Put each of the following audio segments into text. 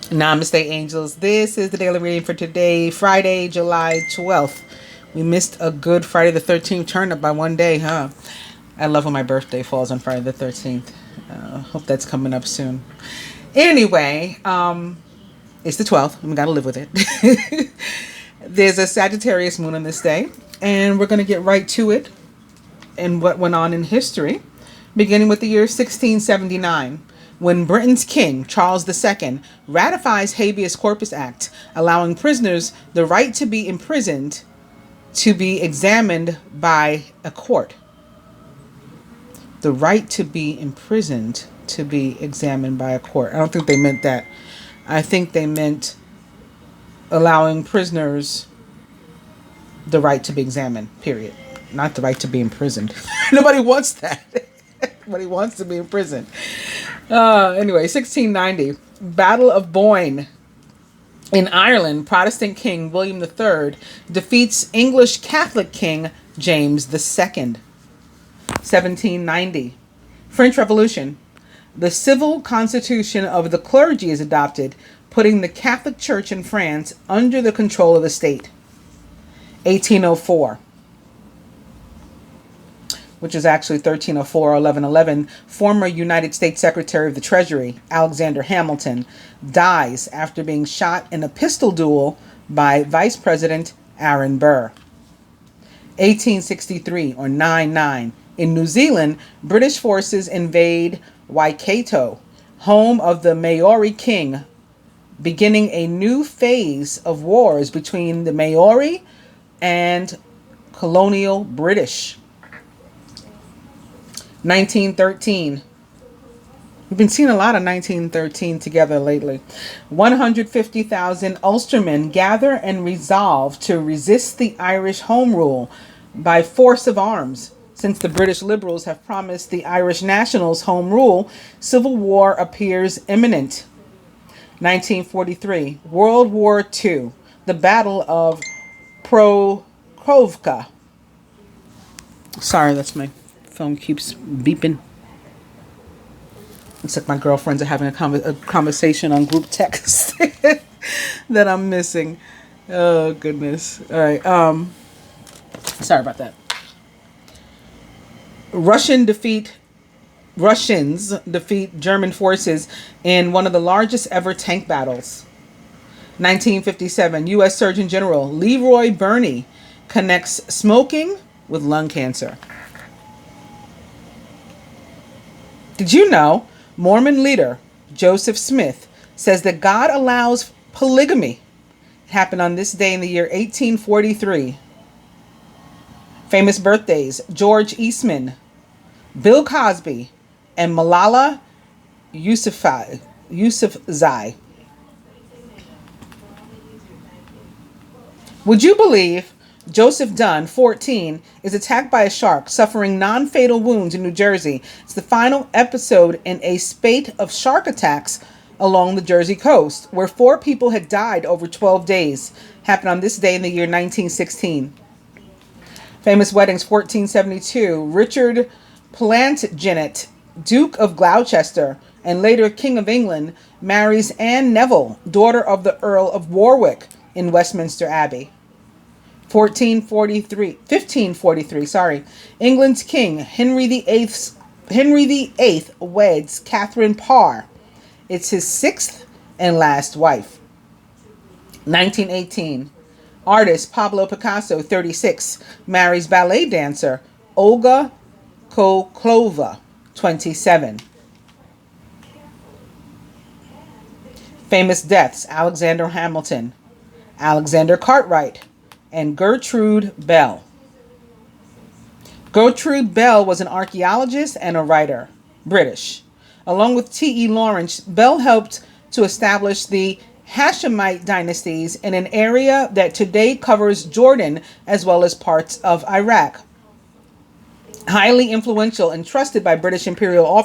Namaste, angels. This is the daily reading for today, Friday, July 12th. We missed a good Friday the 13th turn up by one day, huh? I love when my birthday falls on Friday the 13th. Hope that's coming up soon. Anyway, it's the 12th, and we gotta live with it. There's a Sagittarius moon on this day, and we're gonna get right to it and what went on in history, beginning with the year 1679, when Britain's King, Charles II, ratifies Habeas Corpus Act, allowing prisoners the right to be imprisoned to be examined by a court. The right to be imprisoned to be examined by a court. I don't think they meant that. I think they meant allowing prisoners the right to be examined, period. Not the right to be imprisoned. Nobody wants that. Nobody wants to be in prison. Anyway, 1690, Battle of Boyne. In Ireland, Protestant King William III defeats English Catholic King James II. 1790, French Revolution. The civil constitution of the clergy is adopted, putting the Catholic Church in France under the control of the state. 1804, which is actually 1304 or 1111, former United States Secretary of the Treasury, Alexander Hamilton, dies after being shot in a pistol duel by Vice President Aaron Burr. 1863, or 99, in New Zealand, British forces invade Waikato, home of the Maori king, beginning a new phase of wars between the Maori and colonial British. 1913. We've been seeing a lot of 1913 together lately. 150,000 Ulstermen gather and resolve to resist the Irish Home Rule by force of arms. Since the British Liberals have promised the Irish Nationals Home Rule, civil war appears imminent. 1943. World War II. The Battle of Prokrovka. Sorry, that's my phone keeps beeping. Looks like my girlfriends are having a conversation on group text that I'm missing. Oh, goodness. All right. Sorry about that. Russians defeat German forces in one of the largest ever tank battles. 1957. U.S. Surgeon General Leroy Burney connects smoking with lung cancer. Did you know Mormon leader Joseph Smith says that God allows polygamy? It happened on this day in the year 1843. Famous birthdays: George Eastman, Bill Cosby, and Malala Yousafzai. Would you believe Joseph Dunn, 14, is attacked by a shark, suffering non-fatal wounds in New Jersey? It's the final episode in a spate of shark attacks along the Jersey coast, where 4 people had died over 12 days. Happened on this day in the year 1916. Famous weddings: 1472, Richard Plantagenet, Duke of Gloucester, and later King of England, marries Anne Neville, daughter of the Earl of Warwick, in Westminster Abbey. 1543, England's King Henry VIII weds Catherine Parr. It's his 6th and last wife. 1918, artist Pablo Picasso, 36, marries ballet dancer Olga Koklova, 27. Famous deaths: Alexander Hamilton, Alexander Cartwright, and Gertrude Bell. Gertrude Bell was an archaeologist and a writer, British. Along with T.E. Lawrence, Bell helped to establish the Hashemite dynasties in an area that today covers Jordan as well as parts of Iraq. Highly influential and trusted by British imperial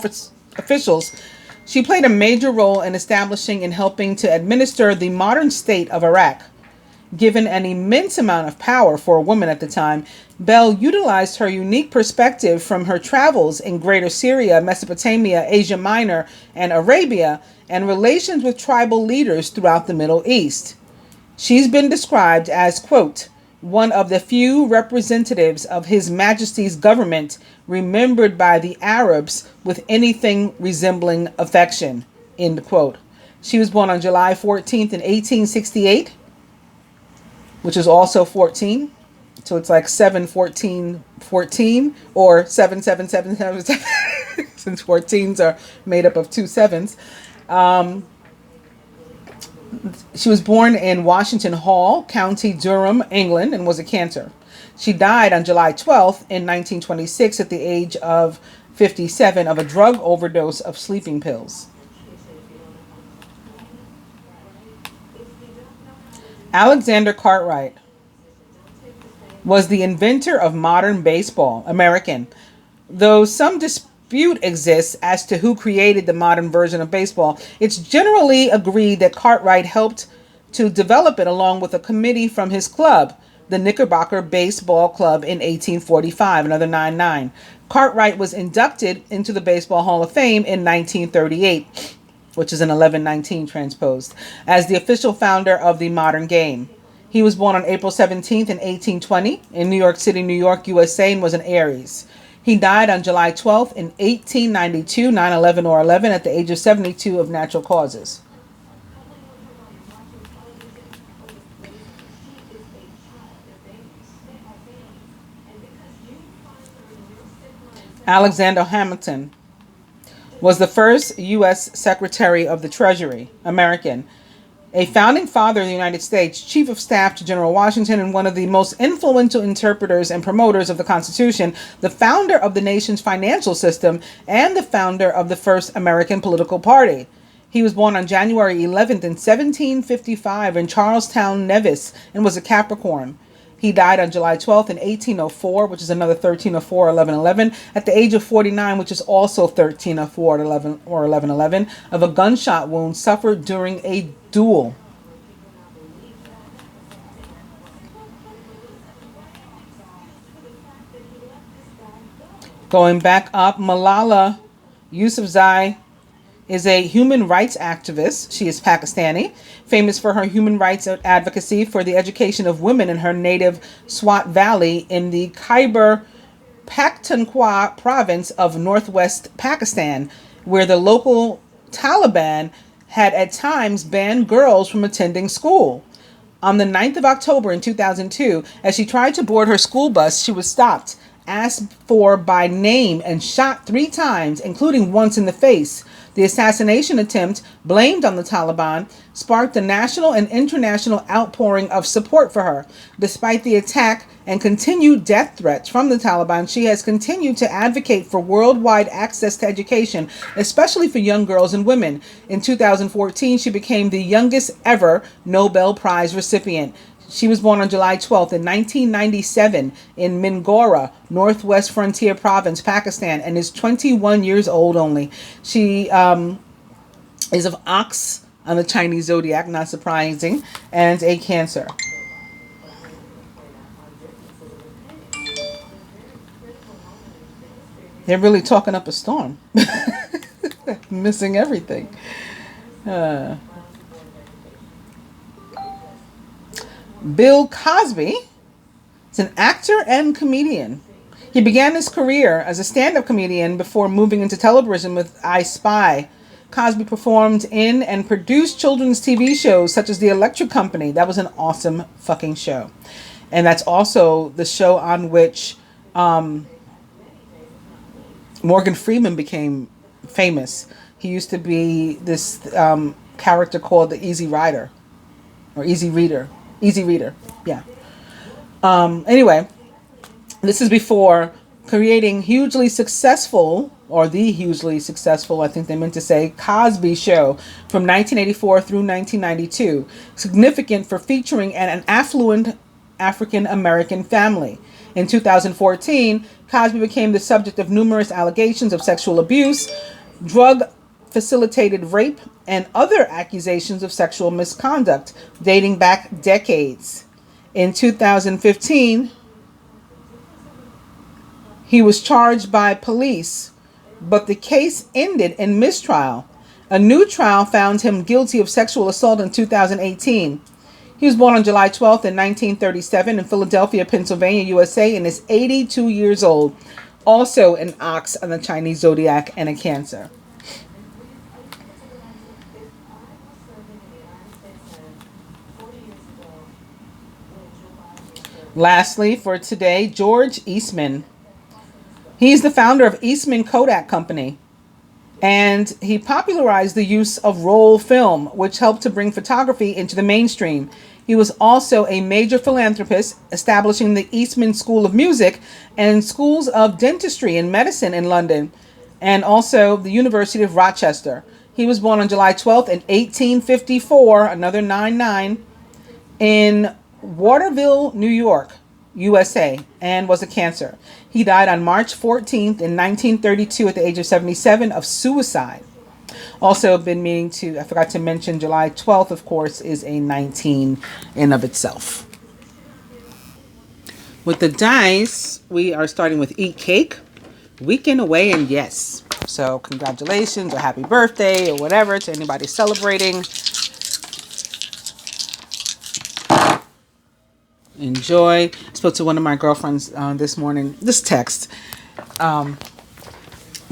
officials, she played a major role in establishing and helping to administer the modern state of Iraq. Given an immense amount of power for a woman at the time, Bell utilized her unique perspective from her travels in Greater Syria, Mesopotamia, Asia Minor, and Arabia, and relations with tribal leaders throughout the Middle East. She's been described as, quote, one of the few representatives of His Majesty's government remembered by the Arabs with anything resembling affection, end quote. She was born on July 14th in 1868, which is also 14. So it's like 7-14-14 or 7-7-7-7 since 14s are made up of two sevens. She was born in Washington Hall, County Durham, England, and was a Cancer. She died on July 12th in 1926 at the age of 57 of a drug overdose of sleeping pills. Alexander Cartwright was the inventor of modern baseball, American. Though some dispute exists as to who created the modern version of baseball, it's generally agreed that Cartwright helped to develop it along with a committee from his club, the Knickerbocker Baseball Club, in 1845, another 9-9. Cartwright was inducted into the Baseball Hall of Fame in 1938, which is an 11-19 transposed, as the official founder of the modern game. He was born on April 17th in 1820 in New York City, New York, USA, and was an Aries. He died on July 12th in 1892, 9/11 or 11, at the age of 72 of natural causes. Alexander Hamilton was the first U.S. Secretary of the Treasury, American, a founding father of the United States, Chief of Staff to General Washington, and one of the most influential interpreters and promoters of the Constitution, the founder of the nation's financial system, and the founder of the first American political party. He was born on January 11th in 1755 in Charlestown, Nevis, and was a Capricorn. He died on July 12th in 1804, which is another 1304, 1111, at the age of 49, which is also 1304, 11 or 1111, of a gunshot wound suffered during a duel. Going back up, Malala Yousafzai is a human rights activist. She is Pakistani, famous for her human rights advocacy for the education of women in her native Swat Valley in the Khyber Pakhtunkhwa province of northwest Pakistan, where the local Taliban had at times banned girls from attending school. On the 9th of October in 2002, as she tried to board her school bus, she was stopped, asked for by name, and shot 3 times, including once in the face. The assassination attempt, blamed on the Taliban, sparked a national and international outpouring of support for her. Despite the attack and continued death threats from the Taliban, she has continued to advocate for worldwide access to education, especially for young girls and women. In 2014, she became the youngest ever Nobel Prize recipient. She was born on July 12th in 1997 in Mingora, Northwest Frontier Province, Pakistan, and is 21 years old only. She is of Ox on the Chinese zodiac, not surprising, and a Cancer. They're really talking up a storm. Missing everything. Bill Cosby is an actor and comedian. He began his career as a stand-up comedian before moving into television with I Spy. Cosby performed in and produced children's TV shows such as The Electric Company. That was an awesome fucking show. And that's also the show on which Morgan Freeman became famous. He used to be this character called the Easy Rider or Easy Reader. Easy Reader, yeah. Anyway, this is before creating hugely successful, or the hugely successful, I think they meant to say, Cosby Show from 1984 through 1992. Significant for featuring an affluent African-American family. In 2014, Cosby became the subject of numerous allegations of sexual abuse, drug-facilitated rape, and other accusations of sexual misconduct dating back decades. In 2015, he was charged by police, but the case ended in mistrial A new trial found him guilty of sexual assault in 2018. He was born on July 12th in 1937 in Philadelphia, Pennsylvania, USA, and is 82 years old. Also an ox on the Chinese zodiac and a Cancer. Lastly, for today, George Eastman. He's the founder of Eastman Kodak Company, and he popularized the use of roll film, which helped to bring photography into the mainstream. He was also a major philanthropist, establishing the Eastman School of Music and schools of dentistry and medicine in London, and also the University of Rochester. He was born on July 12th in 1854, another 99, in Waterville, New York, USA, and was a Cancer. He died on March 14th in 1932 at the age of 77 of suicide. Also been meaning to, I forgot to mention, July 12th, of course, is a 19 in of itself. With the dice, we are starting with Eat Cake, Weekend Away, and Yes. So congratulations or happy birthday or whatever to anybody celebrating. Enjoy. I spoke to one of my girlfriends this morning. This text. Thought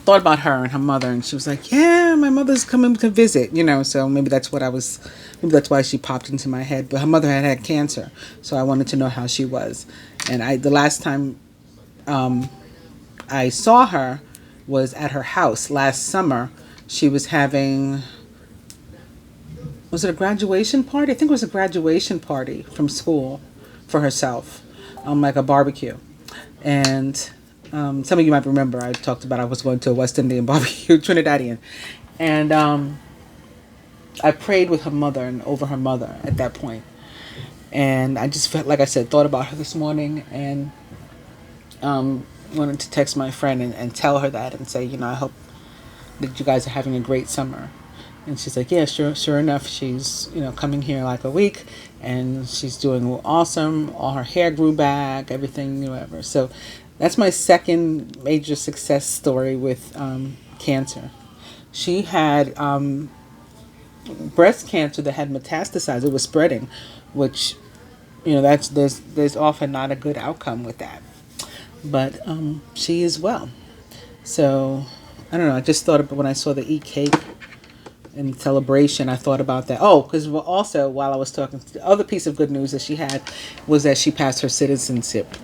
about her and her mother, and she was like, "Yeah, my mother's coming to visit." So maybe that's what I was. Maybe that's why she popped into my head. But her mother had cancer, so I wanted to know how she was. And the last time I saw her was at her house last summer. She was having. Was it a graduation party? I think it was a graduation party from school for herself, like a barbecue. And some of you might remember I talked about I was going to a West Indian barbecue, Trinidadian. And I prayed with her mother and over her mother at that point. And I just felt, like I said, thought about her this morning, and wanted to text my friend and tell her that and say, I hope that you guys are having a great summer. And she's like, yeah, sure enough, she's, coming here like a week, and she's doing awesome. All her hair grew back, everything, whatever. So that's my second major success story with cancer. She had breast cancer that had metastasized. It was spreading, which, there's often not a good outcome with that. But she is well. So I don't know. I just thought about when I saw the Eat Cake in celebration, I thought about that. Oh, because also while I was talking, the other piece of good news that she had was that she passed her citizenship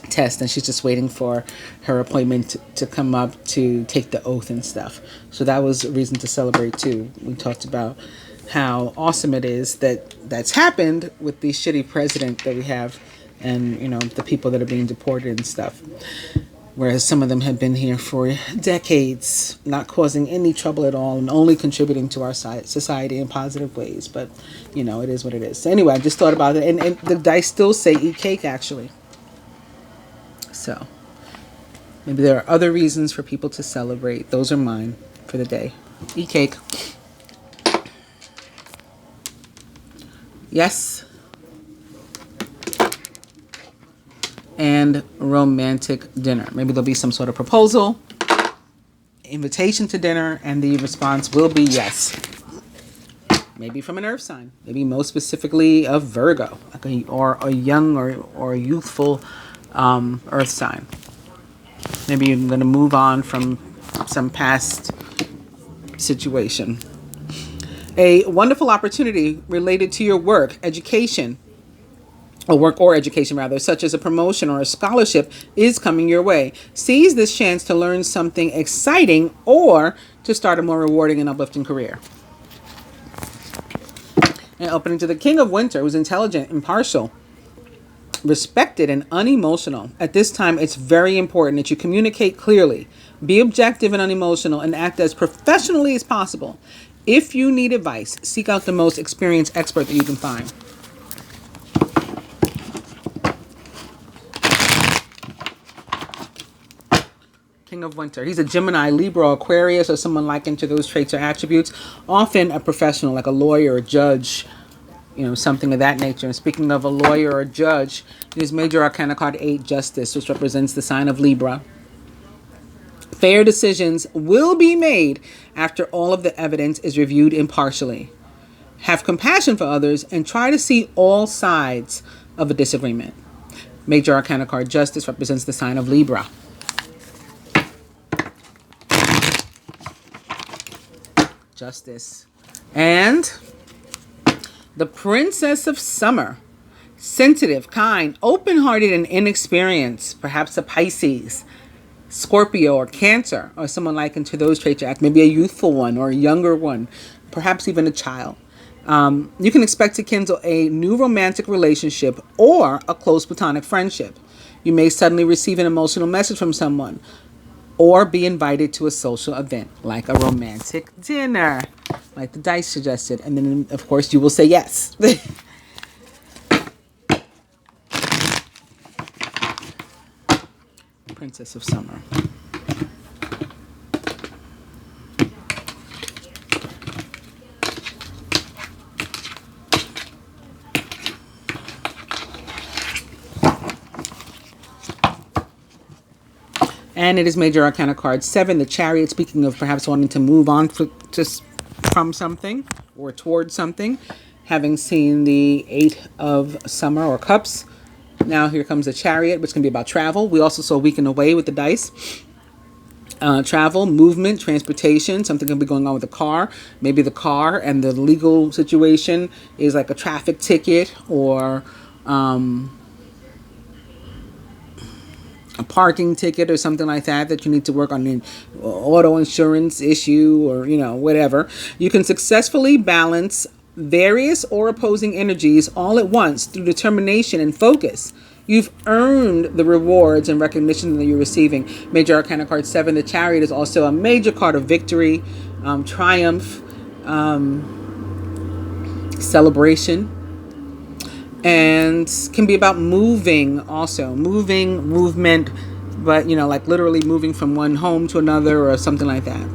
test, and she's just waiting for her appointment to come up to take the oath and stuff. So that was a reason to celebrate too. We talked about how awesome it is that that's happened with the shitty president that we have, and the people that are being deported and stuff. Whereas some of them have been here for decades, not causing any trouble at all, and only contributing to our society in positive ways. But, it is what it is. So anyway, I just thought about it. And the dice still say eat cake, actually. So maybe there are other reasons for people to celebrate. Those are mine for the day. Eat cake. Yes. And romantic dinner. Maybe there'll be some sort of proposal, invitation to dinner, and the response will be yes. Maybe from an earth sign. Maybe most specifically a Virgo, or a young or youthful earth sign. Maybe you're going to move on from some past situation. A wonderful opportunity related to your work, education, or education rather, such as a promotion or a scholarship, is coming your way. Seize this chance to learn something exciting or to start a more rewarding and uplifting career. And opening to the King of Winter, who's intelligent, impartial, respected, and unemotional. At this time, it's very important that you communicate clearly, be objective and unemotional, and act as professionally as possible. If you need advice, seek out the most experienced expert that you can find. King of Winter. He's a Gemini, Libra, Aquarius, or someone likened to those traits or attributes. Often a professional, like a lawyer, a judge, something of that nature. And speaking of a lawyer or a judge, his major arcana card 8, Justice, which represents the sign of Libra. Fair decisions will be made after all of the evidence is reviewed impartially. Have compassion for others and try to see all sides of a disagreement. Major Arcana card Justice represents the sign of Libra. Justice. And the Princess of Summer. Sensitive, kind, open-hearted, and inexperienced. Perhaps a Pisces, Scorpio, or Cancer, or someone likened to those traits. Maybe a youthful one or a younger one, perhaps even a child. You can expect to kindle a new romantic relationship or a close platonic friendship. You may suddenly receive an emotional message from someone or be invited to a social event like a romantic dinner, like the dice suggested. And then, of course, you will say yes. Princess of Summer. And it is Major Arcana card 7, the Chariot, speaking of perhaps wanting to move on from something or towards something. Having seen the 8 of Summer or Cups, now here comes the Chariot, which can be about travel. We also saw Weekend Away with the dice. Travel, movement, transportation. Something can be going on with the car. Maybe the car and the legal situation is like a traffic ticket or a parking ticket or something like that you need to work on an auto insurance issue or, whatever. You can successfully balance various or opposing energies all at once through determination and focus. You've earned the rewards and recognition that you're receiving. Major Arcana card 7, the Chariot, is also a major card of victory, triumph, celebration, and can be about moving also. Movement, but, like literally moving from one home to another or something like that.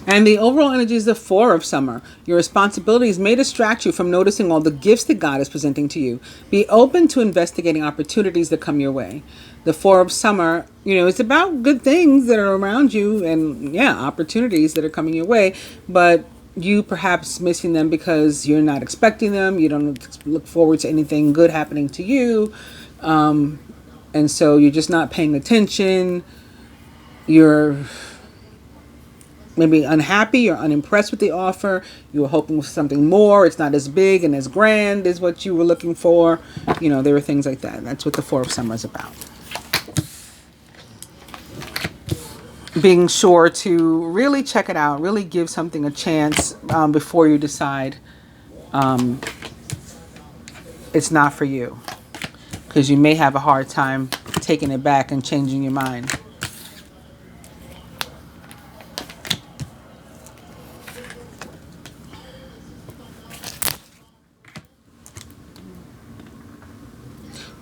And the overall energy is the 4 of Summer. Your responsibilities may distract you from noticing all the gifts that God is presenting to you. Be open to investigating opportunities that come your way. The 4 of Summer, it's about good things that are around you and, opportunities that are coming your way. But you perhaps missing them because you're not expecting them. You don't look forward to anything good happening to you. And so you're just not paying attention. You're maybe unhappy or unimpressed with the offer. You were hoping for something more. It's not as big and as grand as what you were looking for. There were things like that. That's what the 4 of Summer is about. Being sure to really check it out, really give something a chance before you decide it's not for you. Because you may have a hard time taking it back and changing your mind.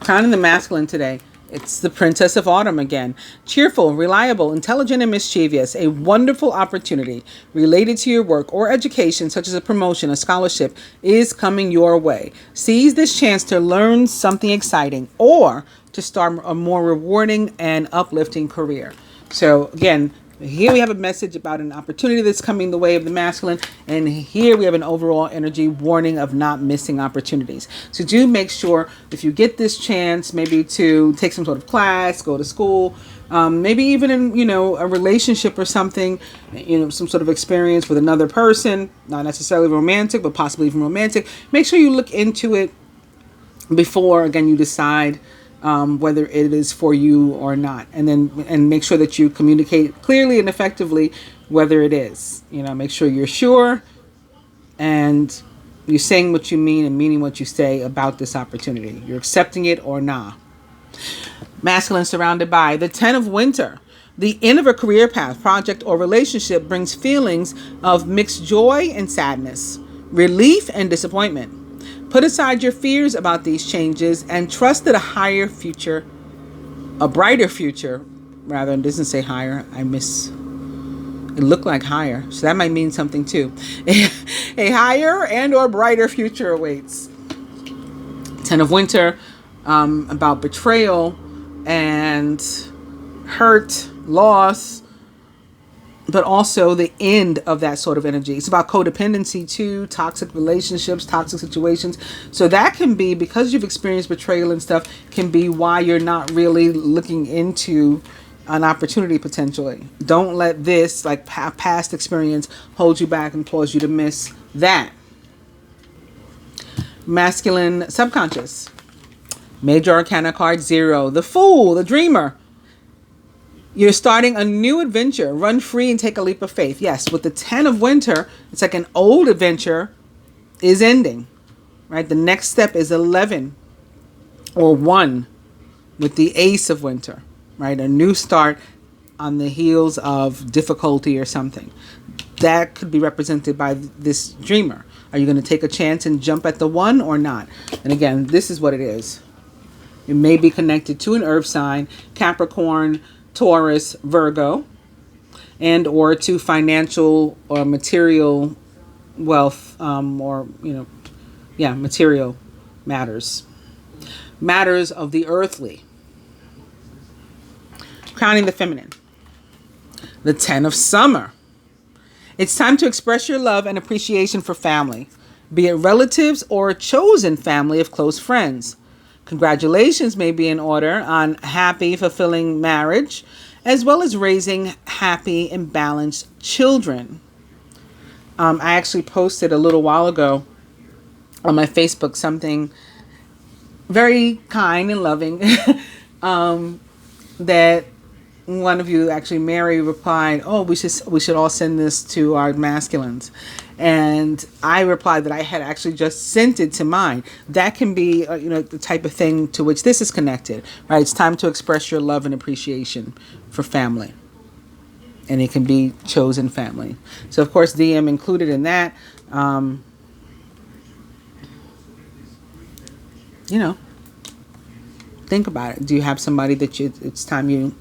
Crowning the masculine today. It's the Princess of Autumn again. Cheerful, reliable, intelligent, and mischievous. A wonderful opportunity related to your work or education, such as a promotion, a scholarship, is coming your way. Seize this chance to learn something exciting or to start a more rewarding and uplifting career. So again, here we have a message about an opportunity that's coming the way of the masculine. And here we have an overall energy warning of not missing opportunities. So do make sure if you get this chance, maybe to take some sort of class, go to school, maybe even in, a relationship or something, some sort of experience with another person, not necessarily romantic, but possibly even romantic. Make sure you look into it before, again, you decide whether it is for you or not, and make sure that you communicate clearly and effectively whether it is. Make sure you're sure and you're saying what you mean and meaning what you say about this opportunity. You're accepting it or not. Masculine surrounded by the 10 of Winter. The end of a career path, project, or relationship brings feelings of mixed joy and sadness, relief and disappointment. Put aside your fears about these changes and trust that a brighter future, rather, it doesn't say higher, it looked like higher, so that might mean something too. A higher and or brighter future awaits. 10 of Winter, about betrayal and hurt, loss, but also the end of that sort of energy. It's about codependency too, toxic relationships, toxic situations. So that can be, because you've experienced betrayal and stuff, can be why you're not really looking into an opportunity potentially. Don't let this, like past experience, hold you back and cause you to miss that. Masculine subconscious. Major Arcana card 0. The Fool, the Dreamer. You're starting a new adventure. Run free and take a leap of faith. Yes, with the 10 of Winter, it's like an old adventure is ending. Right? The next step is 11 or 1 with the Ace of Winter. Right? A new start on the heels of difficulty or something. That could be represented by this dreamer. Are you going to take a chance and jump at the 1 or not? And again, this is what it is. It may be connected to an earth sign, Capricorn, Taurus, Virgo, and or to financial or material wealth, or, material matters. Matters of the earthly. Crowning the feminine. The 10 of Summer. It's time to express your love and appreciation for family, be it relatives or a chosen family of close friends. Congratulations may be in order on happy, fulfilling marriage, as well as raising happy and balanced children. I actually posted a little while ago on my Facebook something very kind and loving that one of you, actually Mary, replied, "Oh, we should all send this to our masculines." And I replied that I had actually just sent it to mine. That can be, the type of thing to which this is connected, right? It's time to express your love and appreciation for family. And it can be chosen family. So, of course, DM included in that. Think about it. Do you have somebody that it's time you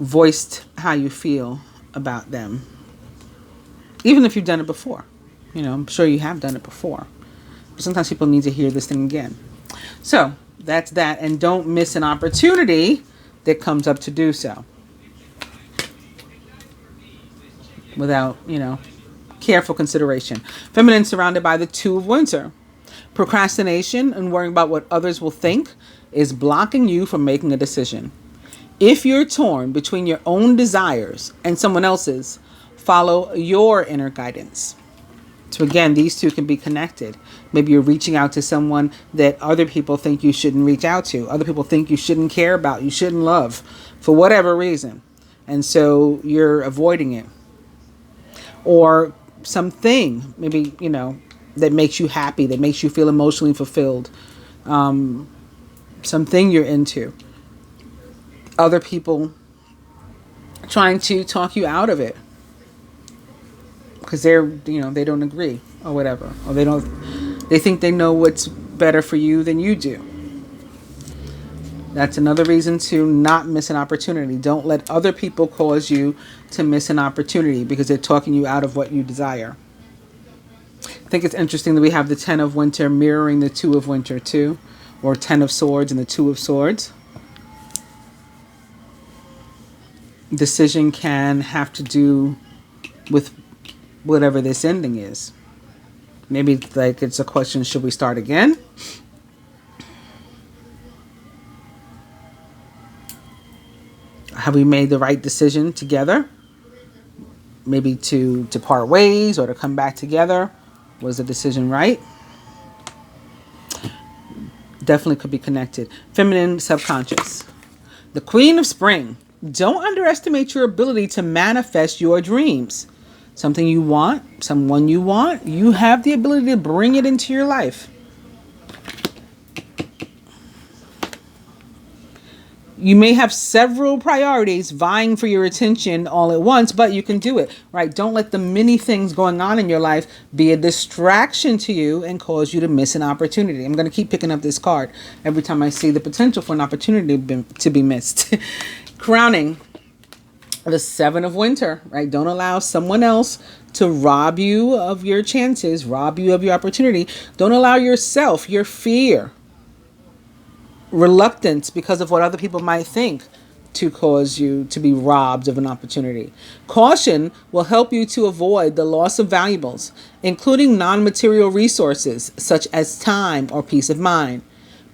voiced how you feel about them? Even if you've done it before. I'm sure you have done it before. But sometimes people need to hear this thing again. So, that's that. And don't miss an opportunity that comes up to do so. Without, careful consideration. Feminine surrounded by the 2 of Winter. Procrastination and worrying about what others will think is blocking you from making a decision. If you're torn between your own desires and someone else's, follow your inner guidance. So again, these two can be connected. Maybe you're reaching out to someone that other people think you shouldn't reach out to. Other people think you shouldn't care about, you shouldn't love, for whatever reason. And so you're avoiding it. Or something, maybe, that makes you happy, that makes you feel emotionally fulfilled. Something you're into. Other people trying to talk you out of it. Because they don't agree or whatever. Or they think they know what's better for you than you do. That's another reason to not miss an opportunity. Don't let other people cause you to miss an opportunity because they're talking you out of what you desire. I think it's interesting that we have the 10 of Winter mirroring the 2 of Winter too. Or 10 of Swords and the 2 of Swords. Decision can have to do with whatever this ending is. Maybe like it's a question, should we start again? Have we made the right decision together? Maybe to part ways or to come back together. Was the decision right? Definitely could be connected. Feminine subconscious. The Queen of Spring. Don't underestimate your ability to manifest your dreams. Something you want, someone you want, you have the ability to bring it into your life. You may have several priorities vying for your attention all at once, but you can do it, right? Don't let the many things going on in your life be a distraction to you and cause you to miss an opportunity. I'm going to keep picking up this card every time I see the potential for an opportunity to be missed. Crowning the 7 of Winter, right? Don't allow someone else to rob you of your chances, rob you of your opportunity. Don't allow yourself, your fear, Reluctance because of what other people might think to cause you to be robbed of an opportunity. Caution will help you to avoid the loss of valuables, including non-material resources such as time or peace of mind.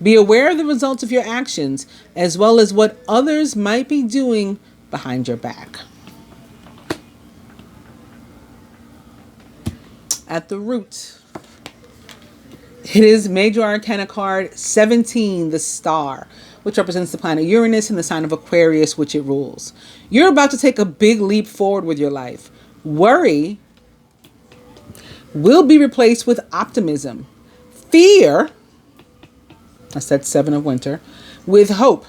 Be aware of the results of your actions as well as what others might be doing behind your back. At the root, it is Major Arcana card 17, the Star, which represents the planet Uranus in the sign of Aquarius, which it rules. You're about to take a big leap forward with your life. Worry will be replaced with optimism. Fear, that's that 7 of winter, with hope.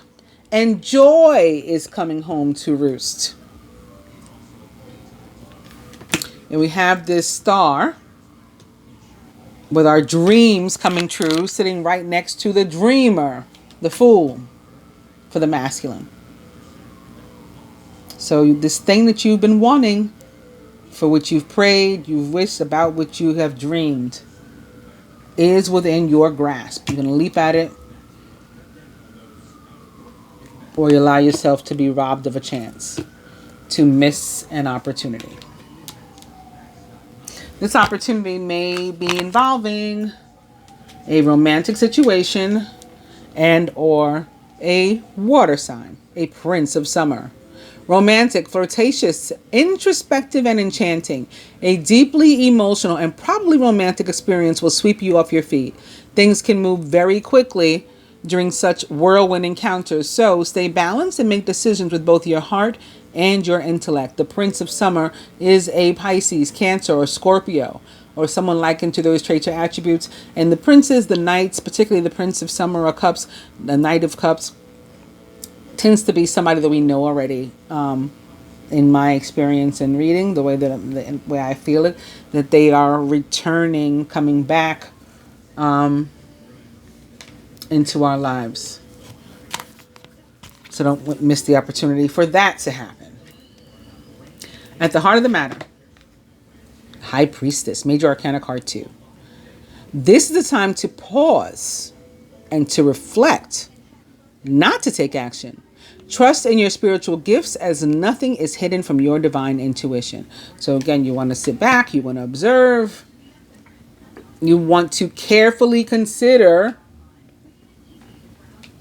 And joy is coming home to roost. And we have this star with our dreams coming true, sitting right next to the dreamer, the fool, for the masculine. So this thing that you've been wanting, for which you've prayed, you've wished, about which you have dreamed, is within your grasp. You're going to leap at it, or you allow yourself to be robbed of a chance, to miss an opportunity. This opportunity may be involving a romantic situation and or a water sign, a prince of summer. Romantic, flirtatious, introspective, and enchanting. A deeply emotional and probably romantic experience will sweep you off your feet. Things can move very quickly during such whirlwind encounters, so stay balanced and make decisions with both your heart and your intellect. The Prince of Summer is a Pisces, Cancer, or Scorpio, or someone likened to those traits or attributes. And the princes, the knights, particularly the Prince of Summer or Cups, the Knight of Cups, tends to be somebody that we know already. In my experience and reading, the way I feel it, that they are returning, coming back into our lives. So don't miss the opportunity for that to happen. At the heart of the matter, High Priestess, Major Arcana card 2. This is the time to pause and to reflect, not to take action. Trust in your spiritual gifts as nothing is hidden from your divine intuition. So again, you want to sit back, you want to observe, you want to carefully consider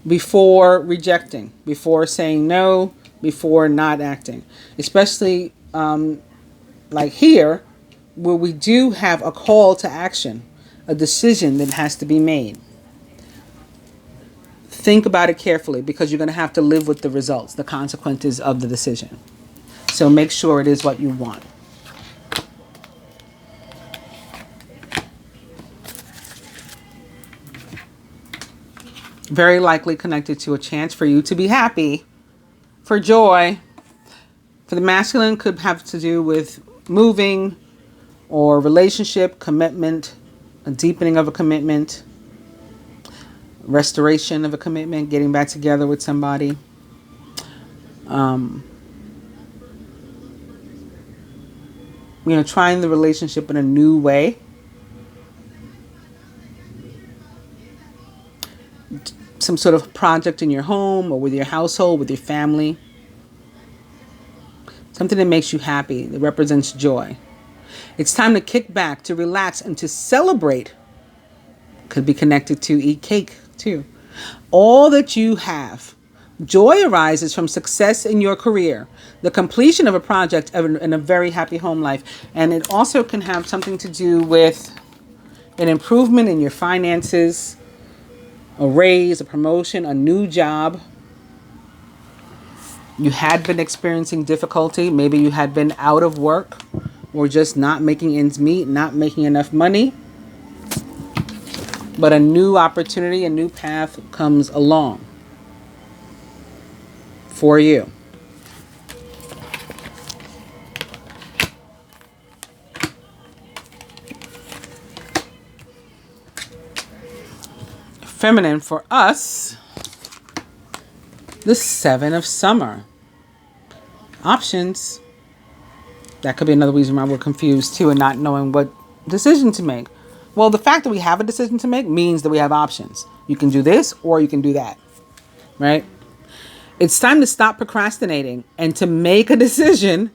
before rejecting, before saying no, before not acting. Especially like here, where we do have a call to action, a decision that has to be made. Think about it carefully, because you're going to have to live with the results, the consequences of the decision. So make sure it is what you want. Very likely connected to a chance for you to be happy, for joy. For the masculine, could have to do with moving or relationship, commitment, a deepening of a commitment, restoration of a commitment, getting back together with somebody. Trying the relationship in a new way. Some sort of project in your home or with your household, with your family. Something that makes you happy, that represents joy. It's time to kick back, to relax, and to celebrate. Could be connected to eat cake, too. All that you have. Joy arises from success in your career, the completion of a project, and a very happy home life. And it also can have something to do with an improvement in your finances, a raise, a promotion, a new job. You had been experiencing difficulty. Maybe you had been out of work or just not making ends meet, not making enough money. But a new opportunity, a new path comes along for you. Feminine for us, the 7 of Summer. Options. That could be another reason why we're confused too and not knowing what decision to make. Well, the fact that we have a decision to make means that we have options. You can do this or you can do that. right? It's time to stop procrastinating and to make a decision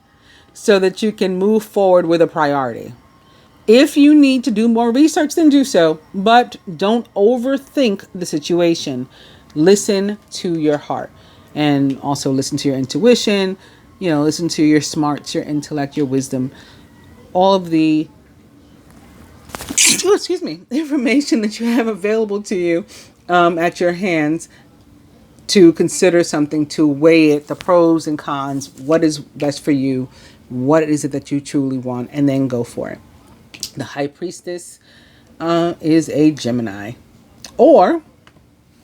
so that you can move forward with a priority. If you need to do more research, then do so, but don't overthink the situation. Listen to your heart and also listen to your intuition, listen to your smarts, your intellect, your wisdom, all of the information that you have available to you at your hands to consider something, to weigh it, the pros and cons, what is best for you, what is it that you truly want, and then go for it. The High Priestess is a Gemini, or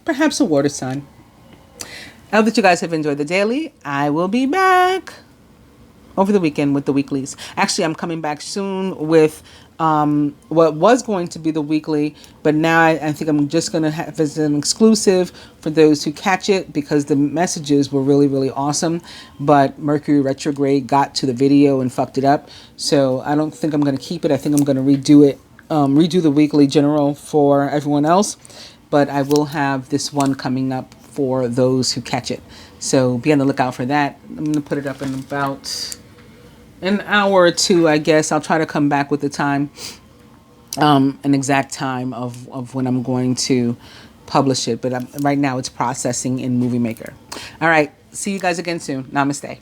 perhaps a water sign. I hope that you guys have enjoyed the daily. I will be back over the weekend with the weeklies. Actually, I'm coming back soon with what was going to be the weekly, but now I think I'm just going to have as an exclusive for those who catch it, because the messages were really, really awesome, but Mercury retrograde got to the video and fucked it up. So I don't think I'm going to keep it. I think I'm going to redo it, redo the weekly general for everyone else, but I will have this one coming up for those who catch it. So be on the lookout for that. I'm going to put it up in about an hour or two, I guess. I'll try to come back with the time, an exact time of when I'm going to publish it. But right now it's processing in Movie Maker. All right. See you guys again soon. Namaste.